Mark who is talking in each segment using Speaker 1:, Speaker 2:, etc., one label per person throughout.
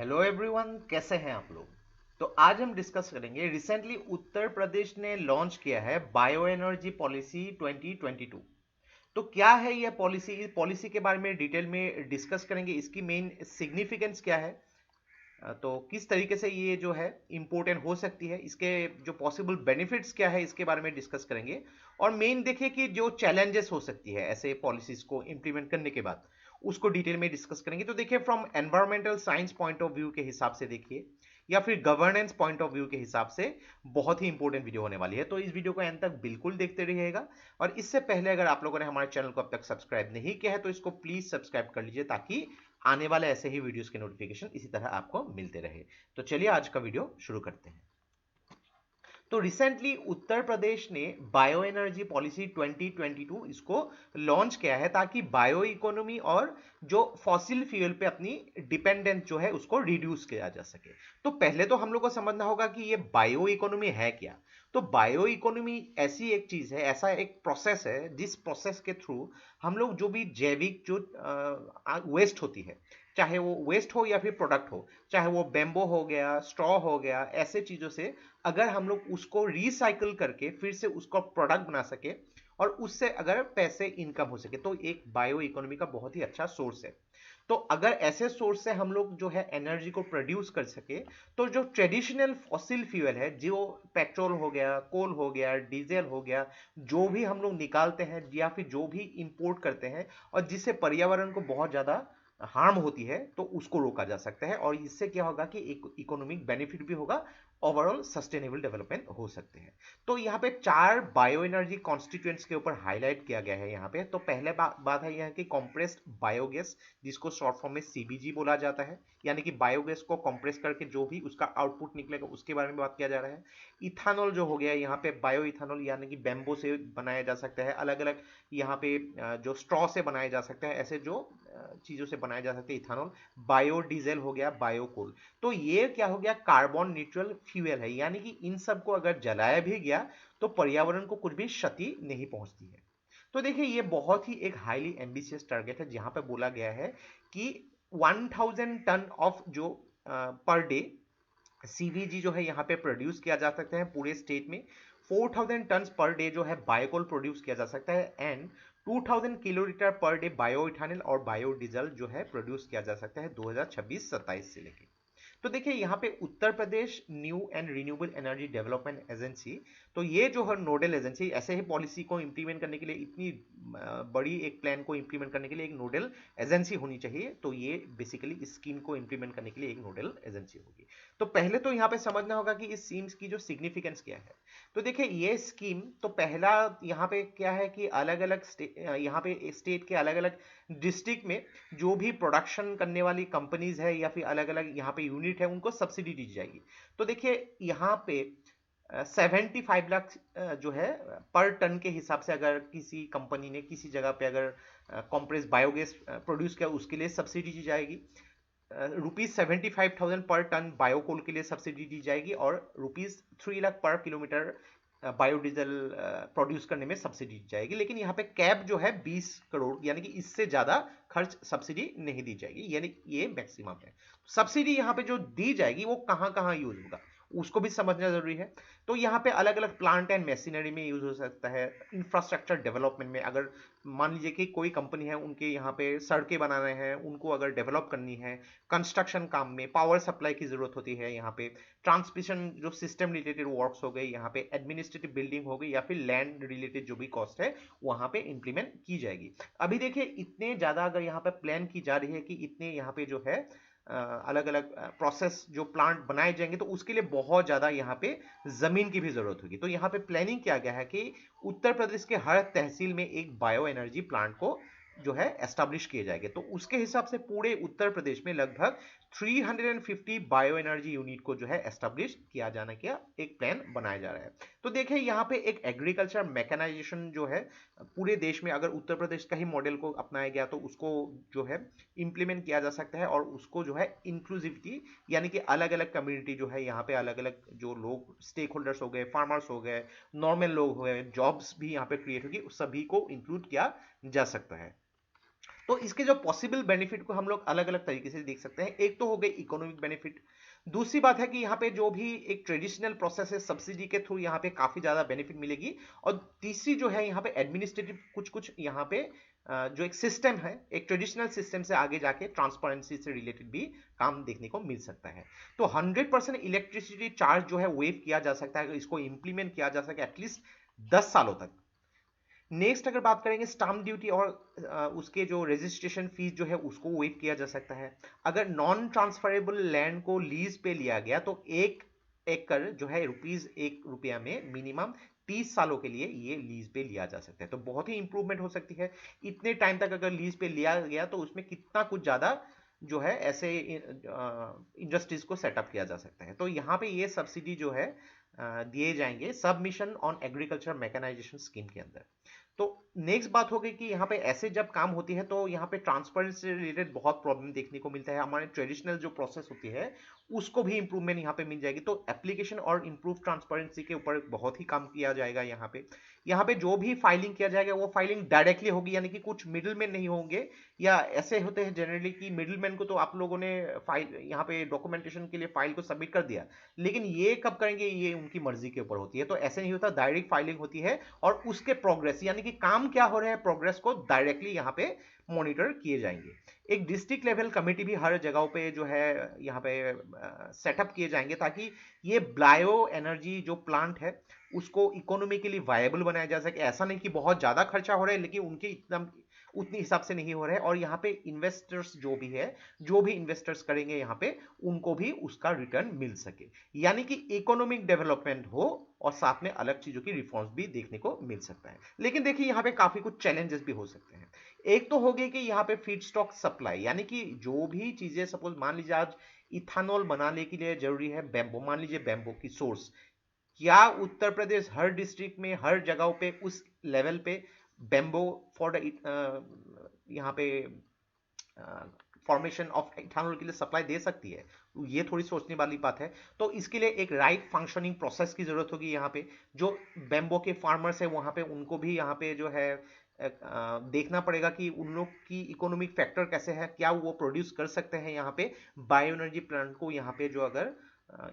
Speaker 1: Hello everyone, कैसे हैं आप लोग। तो आज हम डिस्कस करेंगे रिसेंटली उत्तर प्रदेश ने लॉन्च किया है बायो एनर्जी पॉलिसी 2022। तो क्या है यह पॉलिसी, इस पॉलिसी के बारे में डिटेल में डिस्कस करेंगे। इसकी मेन सिग्निफिकेंस क्या है, तो किस तरीके से ये जो है इम्पोर्टेंट हो सकती है, इसके जो पॉसिबल बेनिफिट्स क्या है इसके बारे में डिस्कस करेंगे। और मेन देखिए कि जो चैलेंजेस हो सकती है ऐसे पॉलिसीज को इंप्लीमेंट करने के बाद, उसको डिटेल में डिस्कस करेंगे। तो देखिए from environmental science point of view के हिसाब से देखिए, या फिर गवर्नेंस पॉइंट ऑफ व्यू के हिसाब से बहुत ही इंपॉर्टेंट वीडियो होने वाली है। तो इस वीडियो को एंड तक बिल्कुल देखते रहिएगा। और इससे पहले अगर आप लोगों ने हमारे चैनल को अब तक सब्सक्राइब नहीं किया है तो इसको प्लीज सब्सक्राइब कर लीजिए, ताकि आने वाले ऐसे ही वीडियोस के नोटिफिकेशन इसी तरह आपको मिलते रहे। तो चलिए आज का वीडियो शुरू करते हैं। तो रिसेंटली उत्तर प्रदेश ने बायो एनर्जी पॉलिसी 2022 इसको लॉन्च किया है, ताकि बायो इकोनॉमी और जो फॉसिल फ्यूल पे अपनी डिपेंडेंस जो है उसको रिड्यूस किया जा सके। तो पहले तो हम लोग को समझना होगा कि ये बायो इकोनॉमी है क्या। तो बायो इकोनॉमी ऐसी एक चीज है, ऐसा एक प्रोसेस है जिस प्रोसेस के थ्रू हम लोग जो भी जैविक जो वेस्ट होती है, चाहे वो वेस्ट हो या फिर प्रोडक्ट हो, चाहे वो बेम्बो हो गया, स्ट्रॉ हो गया, ऐसे चीजों से अगर हम लोग उसको रिसाइकल करके फिर से उसको प्रोडक्ट बना सके और उससे अगर पैसे इनकम हो सके, तो एक बायो इकोनॉमी का बहुत ही अच्छा सोर्स है। तो अगर ऐसे सोर्स से हम लोग जो है एनर्जी को प्रोड्यूस कर सके, तो जो ट्रेडिशनल फॉसिल फ्यूल है, जो पेट्रोल हो गया, कोल हो गया, डीजल हो गया, जो भी हम लोग निकालते हैं या फिर जो भी इंपोर्ट करते हैं और जिससे पर्यावरण को बहुत ज्यादा हार्म होती है, तो उसको रोका जा सकता है। और इससे क्या होगा कि एक इकोनॉमिक बेनिफिट भी होगा, ओवरऑल सस्टेनेबल डेवलपमेंट हो सकते हैं। तो यहाँ पे 4 बायो एनर्जी कॉन्स्टिट्यूएंट्स के ऊपर हाईलाइट किया गया है यहाँ पे। तो पहले बात है यहाँ की कॉम्प्रेस्ड बायोगैस, जिसको शॉर्ट फॉर्म में सीबीजी बोला जाता है, यानी कि बायोगैस को कंप्रेस करके जो भी उसका आउटपुट निकलेगा उसके बारे में बात किया जा रहा है। इथानॉल जो हो गया यहाँ पे, बायो इथानॉल यानी कि बेम्बो से बनाया जा सकता है, अलग अलग यहाँ पे जो स्ट्रॉ से बनाया जा सकता है, ऐसे जो चीजों से बनाया जा सकता है इथानॉल। बायो डीजल हो गया, बायो कोल। तो ये क्या हो गया, कार्बन न्यूट्रल फ्यूल है, यानी कि इन सबको अगर जलाया भी गया तो पर्यावरण को कुछ भी क्षति नहीं पहुंचती है। तो देखिए ये बहुत ही एक हाईली एम्बिशियस टारगेट है, जहां पे बोला गया है कि 1000 टन ऑफ जो पर डे सीवीजी जो है यहाँ पे प्रोड्यूस किया जा सकता है पूरे स्टेट में। 4000 टन पर डे जो है बायोकोल प्रोड्यूस किया जा सकता है, and 2000 kilolitre per day bio ethanol और बायो डीजल जो है प्रोड्यूस किया जा सकता है 2026-27 से लेके। तो देखिए यहाँ पे Uttar Pradesh new and renewable energy development agency, तो ये जो है नोडल एजेंसी, ऐसे ही पॉलिसी को इंप्लीमेंट करने के लिए, इतनी बड़ी एक प्लान को इंप्लीमेंट करने के लिए एक नोडल एजेंसी होनी चाहिए। तो ये बेसिकली इस स्कीम को इंप्लीमेंट करने के लिए एक नोडल एजेंसी होगी। तो पहले तो यहाँ पे समझना होगा कि इस स्कीम्स की जो सिग्निफिकेंस क्या है। तो देखिए ये स्कीम, तो पहला यहाँ पे क्या है कि अलग अलग यहाँ पे स्टेट के अलग अलग डिस्ट्रिक्ट में जो भी प्रोडक्शन करने वाली कंपनीज है या फिर अलग अलग यहाँ पे यूनिट है, उनको सब्सिडी दी जाएगी। तो देखिए यहाँ पे 75 लाख जो है पर टन के हिसाब से, अगर किसी कंपनी ने किसी जगह पे अगर कॉम्प्रेस बायोगैस प्रोड्यूस किया, उसके लिए सब्सिडी दी जाएगी। ₹75,000 पर टन बायोकोल के लिए सब्सिडी दी जाएगी, और ₹3 लाख पर किलोमीटर बायोडीजल प्रोड्यूस करने में सब्सिडी दी जाएगी। लेकिन यहाँ पे कैप जो है 20 करोड़, यानी कि इससे ज्यादा खर्च सब्सिडी नहीं दी जाएगी, यानी ये मैक्सिमम है। सब्सिडी यहाँ पे जो दी जाएगी वो कहाँ कहाँ यूज होगा, उसको भी समझना जरूरी है। तो यहाँ पे अलग अलग प्लांट एंड मशीनरी में यूज हो सकता है। इंफ्रास्ट्रक्चर डेवलपमेंट में, अगर मान लीजिए कि कोई कंपनी है, उनके यहाँ पे सड़कें बनाने हैं, उनको अगर डेवलप करनी है, कंस्ट्रक्शन काम में पावर सप्लाई की जरूरत होती है, यहाँ पे ट्रांसमिशन जो सिस्टम रिलेटेड वर्क्स हो गए, यहाँ पे एडमिनिस्ट्रेटिव बिल्डिंग हो गई, या फिर लैंड रिलेटेड जो भी कॉस्ट है वहां पे इंप्लीमेंट की जाएगी। अभी देखिए इतने ज्यादा अगर यहाँ पे प्लान की जा रही है कि इतने यहाँ पे जो है अलग अलग प्रोसेस जो प्लांट बनाए जाएंगे, तो उसके लिए बहुत ज्यादा यहाँ पे जमीन की भी जरूरत होगी। तो यहाँ पे प्लानिंग किया गया है कि उत्तर प्रदेश के हर तहसील में एक बायो एनर्जी प्लांट को जो है एस्टेब्लिश किए जाएंगे। तो उसके हिसाब से पूरे उत्तर प्रदेश में लगभग 350 बायो एनर्जी यूनिट को जो है एस्टेब्लिश किया जाने का एक प्लान बनाया जा रहा है। तो देखिए यहाँ पे एक एग्रीकल्चर मैकेनाइजेशन जो है पूरे देश में, अगर उत्तर प्रदेश का ही मॉडल को अपनाया गया तो उसको जो है इंप्लीमेंट किया जा सकता है, और उसको जो है इंक्लूसिविटी, यानी कि अलग अलग कम्युनिटी जो है यहाँ पे, अलग अलग जो लोग स्टेक होल्डर्स हो गए, फार्मर्स हो गए, नॉर्मल लोग हो गए, जॉब्स भी यहाँ पे क्रिएट होगी, सभी को इंक्लूड किया जा सकता है। तो इसके जो पॉसिबल बेनिफिट को हम लोग अलग अलग तरीके से देख सकते हैं। एक तो हो गई इकोनॉमिक बेनिफिट, दूसरी बात है कि यहाँ पे जो भी एक ट्रेडिशनल प्रोसेस है सब्सिडी के थ्रू यहाँ पे काफी ज्यादा बेनिफिट मिलेगी, और तीसरी जो है यहाँ पे एडमिनिस्ट्रेटिव कुछ कुछ यहाँ पे जो एक सिस्टम है, एक ट्रेडिशनल सिस्टम से आगे जाके ट्रांसपेरेंसी से रिलेटेड भी काम देखने को मिल सकता है। तो 100% इलेक्ट्रिसिटी चार्ज जो है वेव किया जा सकता है, इसको इंप्लीमेंट किया जा सके एटलीस्ट 10 सालों तक। नेक्स्ट अगर बात करेंगे स्टाम्प ड्यूटी और उसके जो रजिस्ट्रेशन फीस जो है उसको वेव किया जा सकता है। अगर नॉन ट्रांसफरेबल लैंड को लीज पे लिया गया तो 1 एकड़ जो है ₹1 में मिनिमम 30 सालों के लिए ये लीज पे लिया जा सकता है। तो बहुत ही इंप्रूवमेंट हो सकती है। इतने टाइम तक अगर लीज पे लिया गया तो उसमें कितना कुछ ज्यादा जो है ऐसे इंडस्ट्रीज को सेटअप किया जा सकता है। तो यहाँ पे ये सब्सिडी जो है दिए जाएंगे submission on agriculture mechanisation scheme के अंदर। तो नेक्स्ट बात हो गई कि यहाँ पे ऐसे जब काम होती है तो यहाँ पे ट्रांसपेरेंसी से रिलेटेड बहुत प्रॉब्लम देखने को मिलता है। हमारे ट्रेडिशनल जो प्रोसेस होती है उसको भी इंप्रूवमेंट यहाँ पे मिल जाएगी। तो एप्लीकेशन और इंप्रूव ट्रांसपेरेंसी के ऊपर बहुत ही काम किया जाएगा। यहाँ पे जो भी फाइलिंग किया जाएगा वो फाइलिंग डायरेक्टली होगी, यानी कि कुछ मिडिलमैन नहीं होंगे। या ऐसे होते हैं जनरली कि मिडिलमैन को तो आप लोगों ने फाइल यहाँ पे डॉक्यूमेंटेशन के लिए फाइल को सबमिट कर दिया, लेकिन ये कब करेंगे ये उनकी मर्जी के ऊपर होती है। तो ऐसे नहीं होता, डायरेक्ट फाइलिंग होती है और उसके प्रोग्रेस यानी कि काम क्या हो रहा है प्रोग्रेस को डायरेक्टली यहाँ पे मॉनिटर किए जाएंगे। एक डिस्ट्रिक्ट लेवल कमेटी भी हर जगहों पे जो है यहाँ पे सेटअप किए जाएंगे ताकि ये बायो एनर्जी जो प्लांट है उसको इकोनॉमिकली वायबल बनाया जा सके। ऐसा नहीं कि बहुत ज्यादा खर्चा हो रहा है लेकिन उनके इतना उतनी हिसाब से नहीं हो रहा है, और यहाँ पे इन्वेस्टर्स जो भी है, जो भी इन्वेस्टर्स करेंगे यहाँ पे उनको भी उसका रिटर्न मिल सके, यानी कि इकोनॉमिक डेवलपमेंट हो और साथ में अलग चीजों की रिफॉर्म्स भी देखने को मिल सकता है। लेकिन देखिए यहाँ पे काफी कुछ चैलेंजेस भी हो सकते हैं। एक तो हो गई कि यहाँ पे फीड स्टॉक सप्लाई, यानी कि जो भी चीजें सपोज मान लीजिए आज इथानॉल बनाने के लिए जरूरी है बैम्बो, मान लीजिए बैम्बो की सोर्स, क्या उत्तर प्रदेश हर डिस्ट्रिक्ट में हर जगहों पे उस लेवल पे बैम्बो फॉर द यहाँ पे फॉर्मेशन ऑफ इथानॉल के लिए सप्लाई दे सकती है? ये थोड़ी सोचने वाली बात है। तो इसके लिए एक राइट फंक्शनिंग प्रोसेस की जरूरत होगी। यहाँ पे जो बैम्बो के फार्मर्स है वहां पे उनको भी यहाँ पे जो है देखना पड़ेगा कि उन लोग की इकोनॉमिक फैक्टर कैसे है, क्या वो प्रोड्यूस कर सकते हैं यहाँ पे बायो एनर्जी प्लांट को। यहाँ पे जो अगर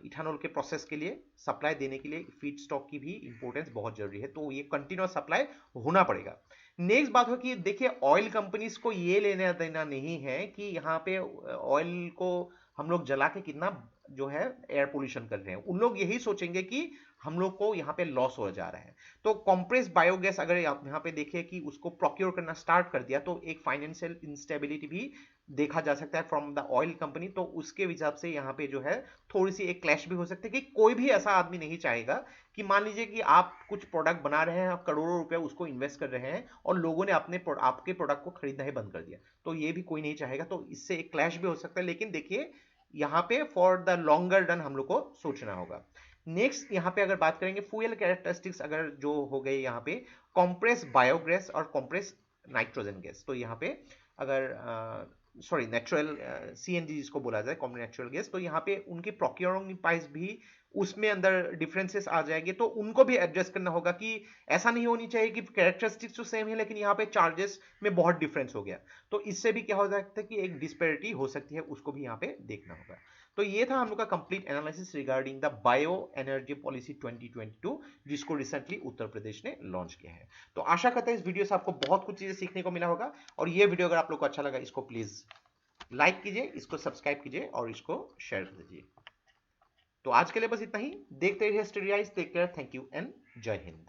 Speaker 1: इथानॉल के प्रोसेस के लिए सप्लाई देने के लिए फीड स्टॉक की भी इंपॉर्टेंस बहुत जरूरी है, तो ये कंटिन्यूअस सप्लाई होना पड़ेगा। नेक्स्ट बात हो कि देखिए ऑयल कंपनीज को ये लेना देना नहीं है कि यहाँ पे ऑयल को हम लोग जला के कितना जो है एयर पोल्यूशन कर रहे हैं। उन लोग यही सोचेंगे कि हम लोग को यहाँ पे लॉस हो जा रहा है। तो कॉम्प्रेस बायोगैस अगर आप यहाँ पे देखिए कि उसको प्रोक्योर करना स्टार्ट कर दिया तो एक फाइनेंशियल इंस्टेबिलिटी भी देखा जा सकता है फ्रॉम द ऑयल कंपनी। तो उसके हिसाब से यहाँ पे जो है थोड़ी सी एक क्लैश भी हो सकती है कि कोई भी ऐसा आदमी नहीं चाहेगा कि मान लीजिए कि आप कुछ प्रोडक्ट बना रहे हैं, आप करोड़ों रुपए उसको इन्वेस्ट कर रहे हैं और लोगों ने आपके प्रोडक्ट को खरीदना ही बंद कर दिया, तो ये भी कोई नहीं चाहेगा। तो इससे एक क्लैश भी हो सकता है। लेकिन देखिए यहाँ पे फॉर द लॉन्गर रन हम लोग को सोचना होगा। नेक्स्ट यहाँ पे अगर बात करेंगे फ्यूल कैरेक्टरिस्टिक्स अगर जो हो गए यहाँ पे कॉम्प्रेस बायोगैस और कॉम्प्रेस नाइट्रोजन गैस। तो यहाँ पे अगर सॉरी नेचुरल सीएनजी जिसको बोला जाए कॉमन नेचुरल गैस, तो यहाँ पे उनकी प्रोक्योरिंग प्राइस भी उसमें अंदर डिफरेंसेस आ जाएंगे। तो उनको भी एडजस्ट करना होगा कि ऐसा नहीं होनी चाहिए कि कैरेक्टरिस्टिक्स तो सेम है लेकिन यहाँ पे चार्जेस में बहुत डिफरेंस हो गया। तो इससे भी क्या हो सकता है कि एक डिस्पैरिटी हो सकती है, उसको भी यहाँ पे देखना होगा। तो ये था हम लोग का complete analysis regarding the bio energy policy 2022 जिसको रिसेंटली उत्तर प्रदेश ने लॉन्च किया है। तो आशा करता है इस वीडियो से आपको बहुत कुछ चीजें सीखने को मिला होगा, और ये वीडियो अगर आप लोग को अच्छा लगा इसको प्लीज लाइक कीजिए, इसको सब्सक्राइब कीजिए और इसको शेयर कर दीजिए। तो आज के लिए बस इतना ही। देखते रहिए study eyes, take care, thank you and Jai Hind.